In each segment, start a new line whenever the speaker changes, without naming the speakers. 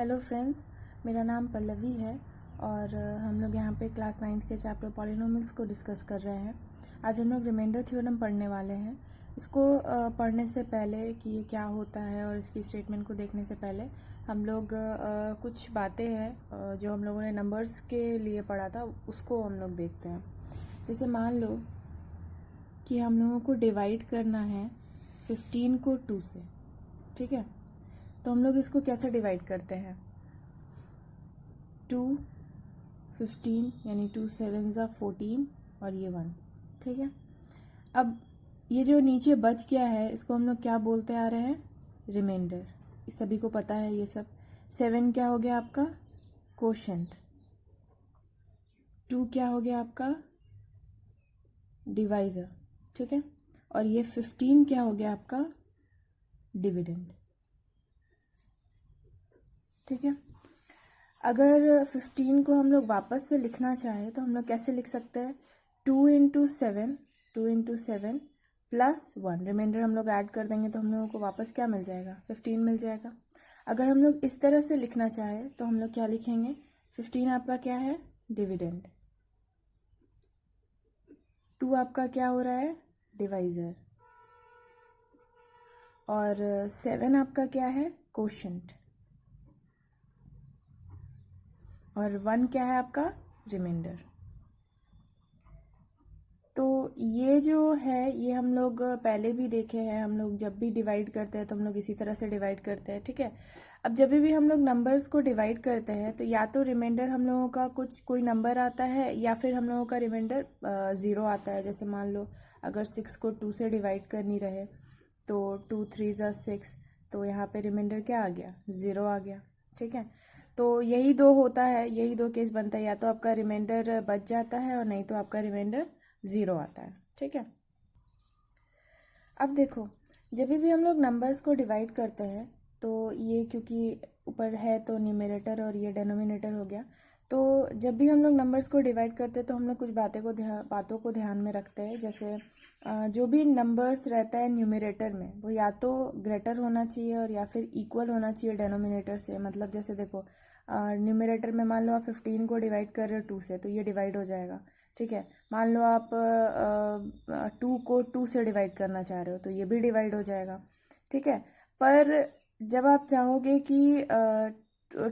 Hello friends, मेरा नाम पल्लवी है और हम लोग यहाँ पे क्लास 9th के चैप्टर पॉलिनोमियल्स को डिस्कस कर रहे हैं। आज हम लोग रिमाइंडर थ्योरम पढ़ने वाले हैं। इसको पढ़ने से पहले कि ये क्या होता है और इसकी स्टेटमेंट को देखने से पहले हम लोग कुछ बातें हैं जो हम लोगों ने नंबर्स के लिए पढ़ा था उसको हम लोग देखते हैं। जैसे मान लो कि हम लोगों को डिवाइड करना है 15 को 2 से, ठीक है। तो हम लोग इसको कैसे डिवाइड करते हैं? 2 15 यानी 2 7 14 और ये 1, ठीक है। अब ये जो नीचे बच गया है इसको हम लोग क्या बोलते आ रहे हैं? रिमाइंडर। सभी को पता है ये सब। 7 क्या हो गया आपका? कोशेंट। 2 क्या हो गया आपका? डिवाइजर, ठीक है। और ये 15 क्या हो गया आपका? डिविडेंड, ठीक है। अगर 15 को हम लोग वापस से लिखना चाहें तो हम लोग कैसे लिख सकते हैं? 2 इंटू 7 प्लस 1, रिमाइंडर हम लोग ऐड कर देंगे तो हम लोगों को वापस क्या मिल जाएगा? 15 मिल जाएगा। अगर हम लोग इस तरह से लिखना चाहें तो हम लोग क्या लिखेंगे? 15 आपका क्या है? डिविडेंड। 2 आपका क्या हो रहा है? डिवाइजर। और 7 आपका क्या है? कोशेंट। और 1 क्या है आपका? रिमाइंडर। तो ये जो है ये हम लोग पहले भी देखे हैं। हम लोग जब भी डिवाइड करते हैं तो हम लोग इसी तरह से डिवाइड करते हैं, ठीक है। अब जब भी हम लोग नंबर्स को डिवाइड करते हैं तो या तो रिमाइंडर हम लोगों का कोई नंबर आता है या फिर हम लोगों का रिमाइंडर 0 आता है। जैसे मान लो अगर 6 को 2 से डिवाइड करनी रहे तो 2 3 ज़ा 6, तो यहाँ पे रिमाइंडर क्या आ गया? 0 आ गया, ठीक है। तो यही दो होता है, यही दो केस बनता है। या तो आपका रिमाइंडर बच जाता है और नहीं तो आपका रिमाइंडर 0 आता है, ठीक है। अब देखो, जब भी हम लोग नंबर्स को डिवाइड करते हैं तो ये क्योंकि ऊपर है तो न्यूमरेटर और ये डेनोमिनेटर हो गया। तो जब भी हम लोग नंबर्स को डिवाइड करते हैं तो हम लोग कुछ बातों को ध्यान में रखते हैं। जैसे जो भी नंबर्स रहता है न्यूमरेटर में वो या तो ग्रेटर होना चाहिए और या फिर इक्वल होना चाहिए डेनोमिनेटर से। मतलब जैसे देखो, न्यूमरेटर में मान लो आप 15 को डिवाइड कर रहे हो 2 से, तो ये डिवाइड हो जाएगा, ठीक है। मान लो आप 2 को 2 से डिवाइड करना चाह रहे हो तो ये भी डिवाइड हो जाएगा, ठीक है। पर जब आप चाहोगे कि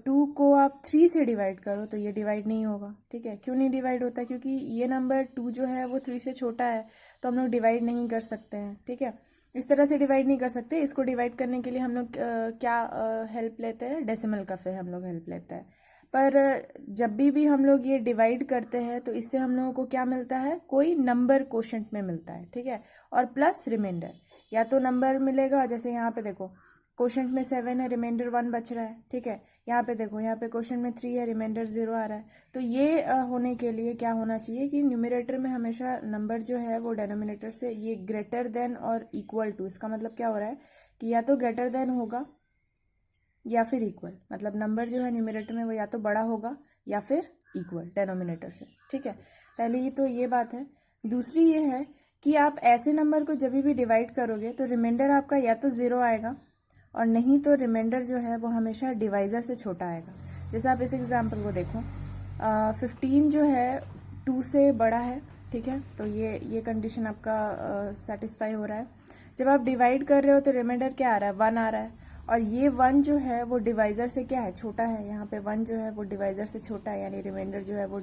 2 को आप 3 से डिवाइड करो तो ये डिवाइड नहीं होगा, ठीक है। क्यों नहीं डिवाइड होता? क्योंकि ये नंबर 2 जो है वो 3 से छोटा है, तो हम लोग डिवाइड नहीं कर सकते हैं, ठीक है। इस तरह से डिवाइड नहीं कर सकते। इसको डिवाइड करने के लिए हम लोग क्या हेल्प लेते हैं? डेसिमल का फिर हम लोग हेल्प लेते हैं। पर जब भी हम लोग ये डिवाइड करते हैं तो इससे हम लोगों को क्या मिलता है? कोई नंबर कोशेंट में मिलता है, ठीक है। और प्लस रिमाइंडर, या तो नंबर मिलेगा। जैसे यहाँ पे देखो, कोशेंट में 7 है, रिमाइंडर 1 बच रहा है, ठीक है। यहाँ पे देखो, यहाँ पे कोशेंट में 3 है, रिमाइंडर 0 आ रहा है। तो ये होने के लिए क्या होना चाहिए कि न्यूमरेटर में हमेशा नंबर जो है वो डेनोमिनेटर से ये ग्रेटर देन और इक्वल टू। इसका मतलब क्या हो रहा है कि या तो ग्रेटर देन होगा या फिर इक्वल। मतलब नंबर जो है न्यूमरेटर में वो या तो बड़ा होगा या फिर इक्वल डेनोमिनेटर से, ठीक है। पहले ये तो ये बात है। दूसरी ये है कि आप ऐसे नंबर को जब भी डिवाइड करोगे तो रिमाइंडर आपका या तो 0 आएगा और नहीं तो रिमाइंडर जो है वो हमेशा डिवाइजर से छोटा आएगा। जैसे आप इस एग्जाम्पल को देखो, 15 जो है 2 से बड़ा है, ठीक है। तो ये कंडीशन आपका सेटिस्फाई हो रहा है। जब आप डिवाइड कर रहे हो तो रिमाइंडर क्या आ रहा है? 1 आ रहा है। और ये 1 जो है वो डिवाइजर से क्या है? छोटा है। यहाँ पे 1 जो है वो डिवाइजर से छोटा है, यानी रिमाइंडर जो है वो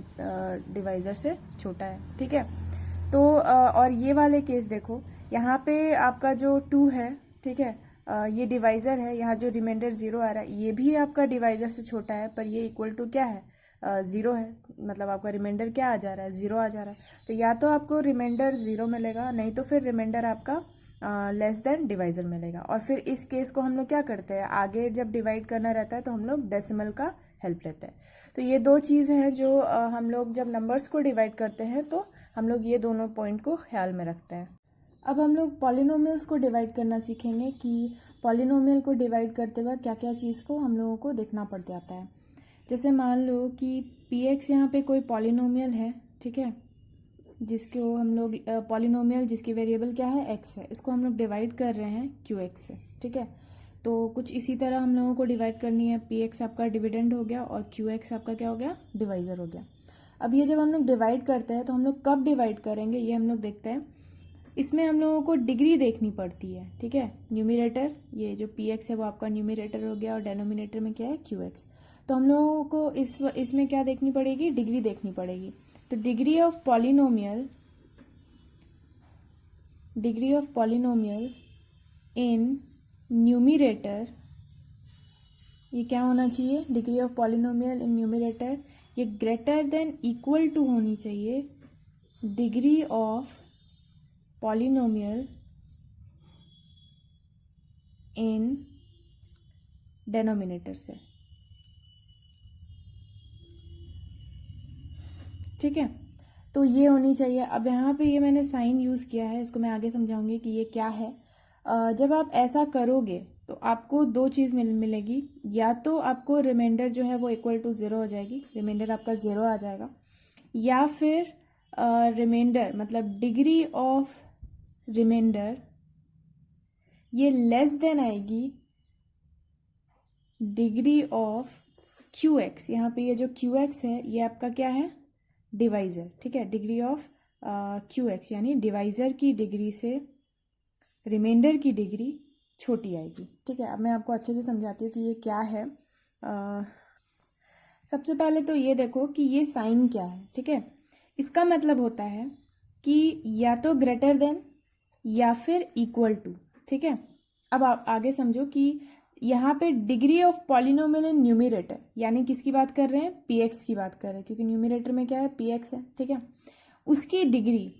डिवाइजर से छोटा है, ठीक है। तो और ये वाले केस देखो, यहाँ पे आपका जो 2 है, ठीक है, ये डिवाइजर है। यहाँ जो रिमाइंडर 0 आ रहा है ये भी आपका डिवाइजर से छोटा है, पर ये इक्वल टू क्या है? 0 है। मतलब आपका रिमाइंडर क्या आ जा रहा है? 0 आ जा रहा है। तो या तो आपको रिमाइंडर 0 मिलेगा, नहीं तो फिर रिमाइंडर आपका लेस देन डिवाइजर मिलेगा। और फिर इस केस को हम लोग क्या करते हैं? आगे जब डिवाइड करना रहता है तो हम लोग डेसिमल का हेल्प लेते हैं। तो ये दो चीज़ हैं जो हम लोग जब नंबर्स को डिवाइड करते हैं तो हम लोग ये दोनों पॉइंट को ख्याल में रखते हैं। अब हम लोग पॉलिनोमियल्स को डिवाइड करना सीखेंगे कि पॉलिनोमियल को डिवाइड करते वक्त क्या क्या चीज़ को हम लोगों को देखना पड़ जाता है। जैसे मान लो कि px यहाँ पे कोई पॉलिनोमियल है, ठीक है, जिसको हम लोग पॉलिनोमियल जिसकी वेरिएबल क्या है? x है, इसको हम लोग डिवाइड कर रहे हैं qx से, ठीक है। तो कुछ इसी तरह हम लोगों को डिवाइड करनी है। पी एक्स आपका डिविडेंड हो गया और क्यू एक्स आपका क्या हो गया, डिवाइज़र हो गया। अब ये जब हम लोग डिवाइड करते हैं तो हम लोग कब डिवाइड करेंगे ये हम लोग देखते हैं। इसमें हम लोगों को डिग्री देखनी पड़ती है, ठीक है। न्यूमिरेटर ये जो पी एक्स है वो आपका न्यूमिरेटर हो गया और डेनोमिनेटर में क्या है, क्यू एक्स। तो हम लोगों को इसमें क्या देखनी पड़ेगी, डिग्री देखनी पड़ेगी। तो degree of polynomial in numerator, ये क्या होना चाहिए, degree of polynomial in numerator ये ग्रेटर देन इक्वल टू होनी चाहिए degree of polynomial in denominator से, ठीक है। तो ये होनी चाहिए। अब यहाँ पे ये मैंने साइन यूज़ किया है, इसको मैं आगे समझाऊंगी कि ये क्या है। जब आप ऐसा करोगे तो आपको दो चीज़ मिलेगी, या तो आपको रिमाइंडर जो है वो इक्वल टू ज़ीरो हो जाएगी, रिमाइंडर आपका ज़ीरो आ जाएगा, या फिर रिमाइंडर मतलब डिग्री ऑफ रिमाइंडर ये लेस देन आएगी डिग्री ऑफ क्यू एक्स। यहाँ पे ये जो क्यू एक्स है ये आपका क्या है, डिवाइज़र, ठीक है। डिग्री ऑफ क्यू एक्स यानी डिवाइज़र की डिग्री से रिमाइंडर की डिग्री छोटी आएगी, ठीक है। अब मैं आपको अच्छे से समझाती हूँ कि ये क्या है। सबसे पहले तो ये देखो कि ये साइन क्या है, ठीक है। इसका मतलब होता है कि या तो ग्रेटर देन या फिर इक्वल टू, ठीक है। अब आप आगे समझो कि यहाँ पे degree of polynomial in numerator यानी किसकी बात कर रहे हैं, पी एक्स की बात कर रहे हैं, क्योंकि न्यूमिरेटर में क्या है, पी एक्स है, ठीक है। उसकी डिग्री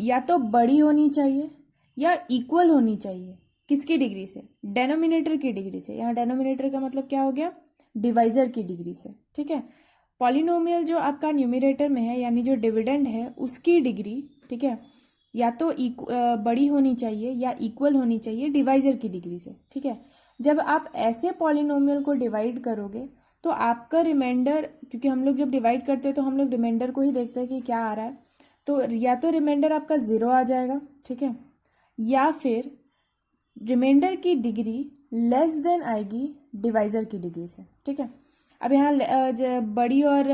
या तो बड़ी होनी चाहिए या इक्वल होनी चाहिए, किसकी डिग्री से, डेनोमिनेटर की डिग्री से। यहाँ डेनोमिनेटर का मतलब क्या हो गया, डिवाइजर की डिग्री से, ठीक है। पॉलिनोमियल जो आपका न्यूमिरेटर में है यानी जो डिविडेंड है उसकी डिग्री, ठीक है, या तो बड़ी होनी चाहिए या इक्वल होनी चाहिए डिवाइजर की डिग्री से, ठीक है। जब आप ऐसे पॉलिनोमियल को डिवाइड करोगे तो आपका रिमाइंडर, क्योंकि हम लोग जब डिवाइड करते हैं तो हम लोग रिमाइंडर को ही देखते हैं कि क्या आ रहा है, तो या तो रिमाइंडर आपका ज़ीरो आ जाएगा, ठीक है, या फिर रिमाइंडर की डिग्री लेस देन आएगी डिवाइजर की डिग्री से, ठीक है। अब यहाँ बड़ी और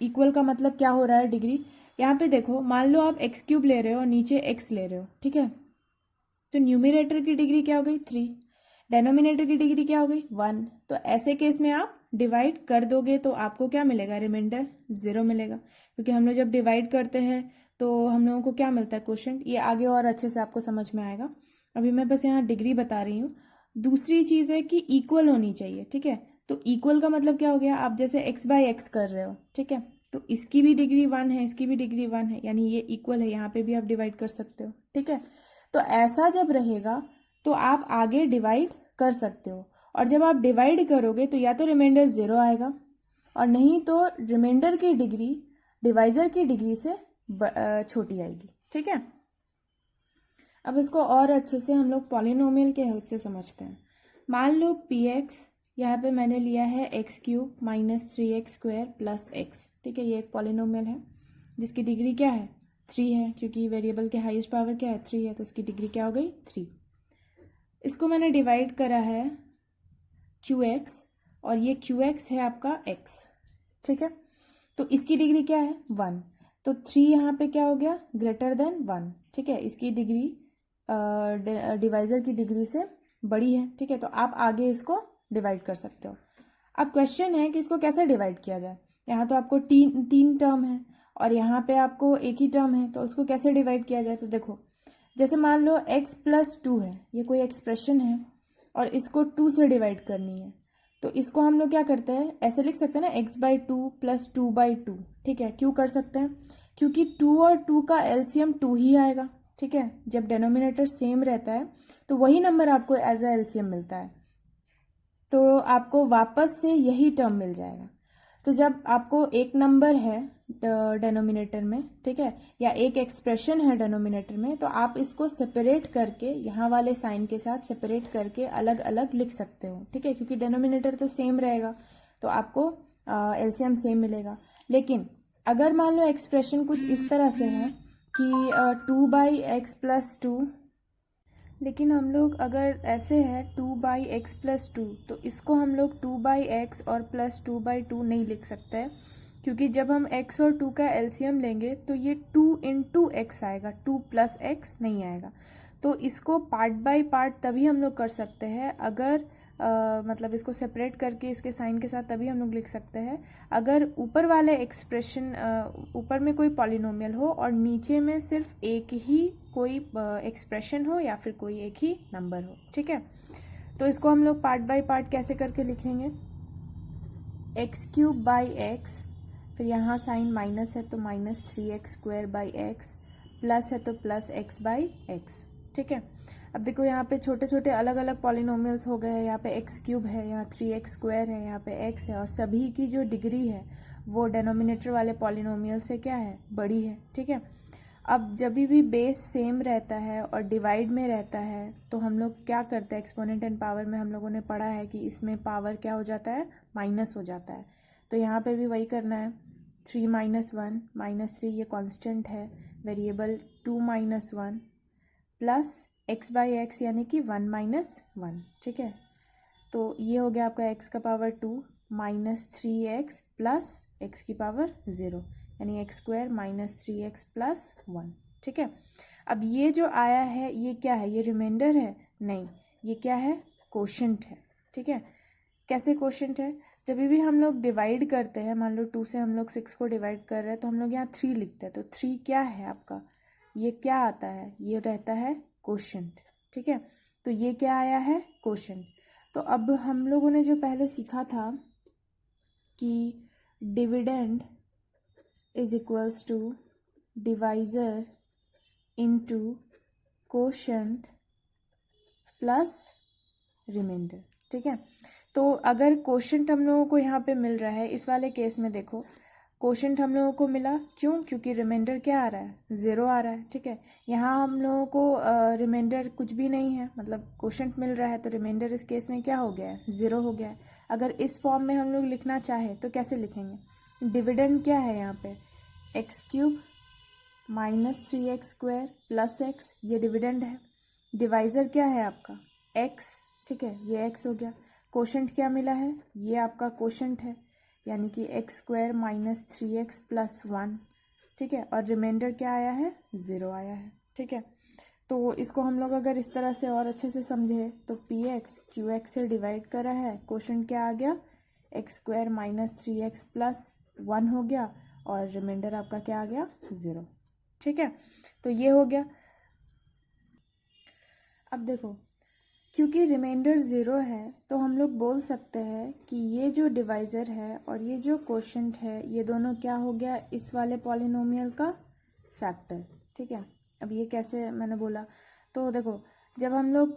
इक्वल का मतलब क्या हो रहा है, डिग्री। यहाँ पे देखो, मान लो आप एक्स क्यूब ले रहे हो और नीचे एक्स ले रहे हो, ठीक है। तो न्यूमिरेटर की डिग्री क्या हो गई, 3, डेनोमिनेटर की डिग्री क्या हो गई, 1। तो ऐसे केस में आप डिवाइड कर दोगे तो आपको क्या मिलेगा, रिमाइंडर 0 मिलेगा, क्योंकि हम लोग जब डिवाइड करते हैं तो हम लोगों को क्या मिलता है, क्वोशिएंट। ये आगे और अच्छे से आपको समझ में आएगा, अभी मैं बस यहाँ डिग्री बता रही हूँ। दूसरी चीज़ है कि इक्वल होनी चाहिए, ठीक है। तो इक्वल का मतलब क्या हो गया, आप जैसे x बाई एक्स कर रहे हो, ठीक है, तो इसकी भी डिग्री 1 है, इसकी भी डिग्री 1 है, यानी ये इक्वल है, यहाँ पे भी आप डिवाइड कर सकते हो, ठीक है। तो ऐसा जब रहेगा तो आप आगे डिवाइड कर सकते हो, और जब आप डिवाइड करोगे तो या तो रिमाइंडर 0 आएगा और नहीं तो रिमाइंडर की डिग्री डिवाइजर की डिग्री से छोटी आएगी, ठीक है। अब इसको और अच्छे से हम लोग पॉलिनोमियल के हेल्प से समझते हैं। मान लो पी एक्स, यहाँ पे मैंने लिया है x cube minus 3x square plus x, ठीक है। ये एक पॉलिनोमियल है जिसकी डिग्री क्या है, 3 है, क्योंकि वेरिएबल के हाईएस्ट पावर क्या है, 3 है, तो उसकी डिग्री क्या हो गई, 3। इसको मैंने डिवाइड करा है क्यू एक्स, और ये क्यू एक्स है आपका एक्स, ठीक है। तो इसकी डिग्री क्या है, 1। तो 3 यहाँ पे क्या हो गया, ग्रेटर देन 1, ठीक है। इसकी डिग्री डिवाइजर की डिग्री से बड़ी है, ठीक है। तो आप आगे इसको डिवाइड कर सकते हो। अब क्वेश्चन है कि इसको कैसे डिवाइड किया जाए। यहाँ तो आपको तीन टर्म है और यहाँ पे आपको एक ही टर्म है, तो उसको कैसे डिवाइड किया जाए। तो देखो, जैसे मान लो x प्लस 2 है, ये कोई एक्सप्रेशन है और इसको 2 से डिवाइड करनी है, तो इसको हम लोग क्या करते हैं, ऐसे लिख सकते हैं ना, x बाई 2 प्लस 2 बाई 2, ठीक है। क्यों कर सकते हैं, क्योंकि 2 और 2 का एलसीएम 2 ही आएगा, ठीक है। जब डेनोमिनेटर सेम रहता है तो वही नंबर आपको एज ए एलसीएम मिलता है, तो आपको वापस से यही टर्म मिल जाएगा। तो जब आपको एक नंबर है डेनोमिनेटर में, ठीक है, या एक एक्सप्रेशन है डेनोमिनेटर में, तो आप इसको सेपरेट करके यहाँ वाले साइन के साथ सेपरेट करके अलग अलग लिख सकते हो, ठीक है, क्योंकि डेनोमिनेटर तो सेम रहेगा तो आपको एलसीएम सेम मिलेगा। लेकिन अगर मान लो एक्सप्रेशन कुछ इस तरह से है कि 2 बाई एक्स प्लस 2 लेकिन हम लोग अगर ऐसे है 2/x+2, तो इसको हम लोग 2/x और +2/2 नहीं लिख सकते हैं, क्योंकि जब हम x और 2 का एलसीएम लेंगे तो ये 2 × x आएगा, 2 + x नहीं आएगा। तो इसको पार्ट बाय पार्ट तभी हम लोग कर सकते हैं अगर मतलब इसको सेपरेट करके इसके साइन के साथ तभी हम लोग लिख सकते हैं अगर ऊपर वाले एक्सप्रेशन ऊपर में कोई पॉलिनोमियल हो और नीचे में सिर्फ एक ही कोई एक्सप्रेशन हो या फिर कोई एक ही नंबर हो। ठीक है, तो इसको हम लोग पार्ट बाय पार्ट कैसे करके लिखेंगे, x³/x, फिर यहाँ साइन माइनस है तो -3x²/x, प्लस है तो +x/x। ठीक है, अब देखो यहाँ पे छोटे छोटे अलग अलग पॉलिनोमियल्स हो गए हैं, यहाँ पे x³ है, यहाँ 3x² है, यहाँ पे x है, और सभी की जो डिग्री है वो डेनोमिनेटर वाले पॉलिनोमियल से क्या है, बड़ी है। ठीक है, अब जब भी बेस सेम रहता है और डिवाइड में रहता है तो हम लोग क्या करते हैं, एक्सपोनेंट एंड पावर में हम लोगों ने पढ़ा है कि इसमें पावर क्या हो जाता है, माइनस हो जाता है। तो यहाँ पे भी वही करना है, 3 - 1 -3 ये कांस्टेंट है, वेरिएबल 2 - 1 प्लस x/x यानी कि 1 - 1। ठीक है, तो ये हो गया आपका x का पावर 2 -3x प्लस x की पावर 0 यानी x² -3x प्लस 1। ठीक है, अब ये जो आया है ये क्या है, ये रिमाइंडर है, नहीं, ये क्या है, क्वोशंट है। ठीक है, कैसे क्वोशंट है, जब भी हम लोग डिवाइड करते हैं, मान लो 2 से हम लोग 6 को डिवाइड कर रहे हैं तो हम लोग यहाँ 3 लिखते हैं, तो 3 क्या है आपका, ये क्या आता है, ये रहता है क्वोशंट। ठीक है, तो ये क्या आया है, क्वोशंट। तो अब हम लोगों ने जो पहले सीखा था कि dividend is equals to divisor into quotient plus reminder. ठीक है, तो अगर क्वोशंट हम लोगों को यहाँ पे मिल रहा है, इस वाले केस में देखो क्वोशंट हम लोगों को मिला, क्यों, क्योंकि रिमाइंडर क्या आ रहा है, 0 आ रहा है। ठीक है, यहाँ हम लोगों को रिमाइंडर कुछ भी नहीं है, मतलब क्वोशंट मिल रहा है, तो रिमाइंडर इस केस में क्या हो गया है, 0 हो गया है। अगर इस फॉर्म में हम लोग लिखना चाहे तो कैसे लिखेंगे, डिविडेंड क्या है यहाँ पे, x³ -3x² प्लस x, ये डिविडेंड है। डिवाइजर क्या है आपका, x। ठीक है, ये x हो गया। क्वोशंट क्या मिला है, ये आपका क्वोशंट है, यानी कि x² -3x प्लस 1। ठीक है, और रिमाइंडर क्या आया है, 0 आया है। ठीक है, तो इसको हम लोग अगर इस तरह से और अच्छे से समझे तो px qx से डिवाइड करा है, क्वोशंट क्या आ गया, x² -3x प्लस 1 हो गया, और रिमाइंडर आपका क्या आ गया, 0। ठीक है, तो ये हो गया। अब देखो, क्योंकि रिमाइंडर 0 है तो हम लोग बोल सकते हैं कि ये जो डिवाइज़र है और ये जो क्वोशंट है ये दोनों क्या हो गया, इस वाले पॉलिनोमियल का फैक्टर। ठीक है, अब ये कैसे मैंने बोला, तो देखो जब हम लोग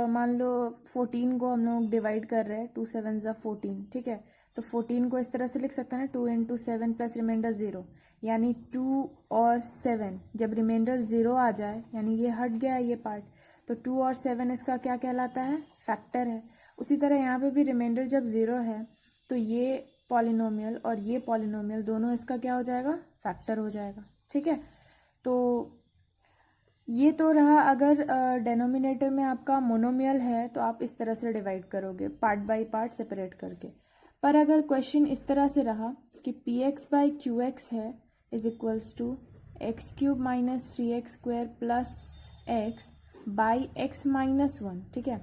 मान लो 14 को हम लोग डिवाइड कर रहे हैं, 2 × 7 = 14। ठीक है, तो 14 को इस तरह से लिख सकते हैं ना, 2 × 7 प्लस रिमाइंडर 0, यानी 2 और 7 जब रिमाइंडर 0 आ जाए, यानी ये हट गया ये पार्ट, तो 2 और 7 इसका क्या कहलाता है, फैक्टर है। उसी तरह यहाँ पे भी रिमाइंडर जब 0 है तो ये पॉलिनोमियल और ये पॉलिनोमियल दोनों इसका क्या हो जाएगा, फैक्टर हो जाएगा। ठीक है, तो ये तो रहा अगर डेनोमिनेटर में आपका मोनोमियल है तो आप इस तरह से डिवाइड करोगे, पार्ट बाय पार्ट सेपरेट करके। पर अगर क्वेश्चन इस तरह से रहा कि px/qx है is equals to x³ -3x² plus x by x - 1। ठीक है,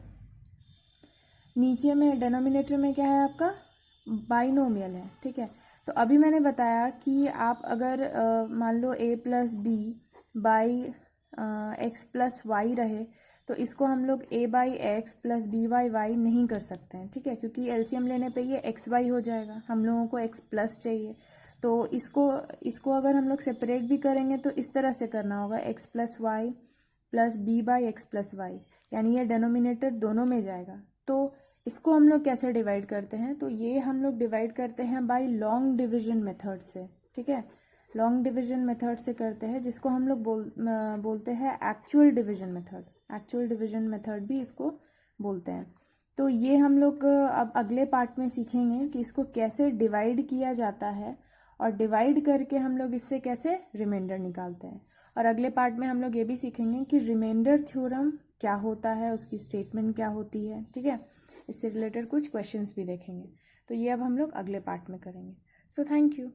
नीचे में डेनोमिनेटर में क्या है आपका, बाइनोमियल है। ठीक है, तो अभी मैंने बताया कि आप अगर मान लो a + b by x + y रहे तो इसको हम लोग a/x प्लस b/y नहीं कर सकते हैं। ठीक है, क्योंकि एलसीएम लेने पे ये xy हो जाएगा, हम लोगों को x+ चाहिए, तो इसको अगर हम लोग सेपरेट भी करेंगे तो इस तरह से करना होगा, x + y plus b/x + y, यानी ये डेनोमिनेटर दोनों में जाएगा। तो इसको हम लोग कैसे डिवाइड करते हैं, तो ये हम लोग डिवाइड करते हैं बाय लॉन्ग डिवीजन मेथड से। ठीक है, लॉन्ग डिवीजन मेथड से करते हैं, जिसको हम लोग बोलते हैं actual division method. Actual division method भी इसको बोलते हैं। तो ये हम लोग अब अगले पार्ट में सीखेंगे कि इसको कैसे डिवाइड किया जाता है और डिवाइड करके हम लोग इससे कैसे रिमाइंडर निकालते हैं। और अगले पार्ट में हम लोग ये भी सीखेंगे कि रिमाइंडर थ्योरम क्या होता है, उसकी स्टेटमेंट क्या होती है, ठीक है। इससे रिलेटेड कुछ क्वेश्चंस भी देखेंगे। तो ये अब हम लोग अगले पार्ट में करेंगे। So thank you.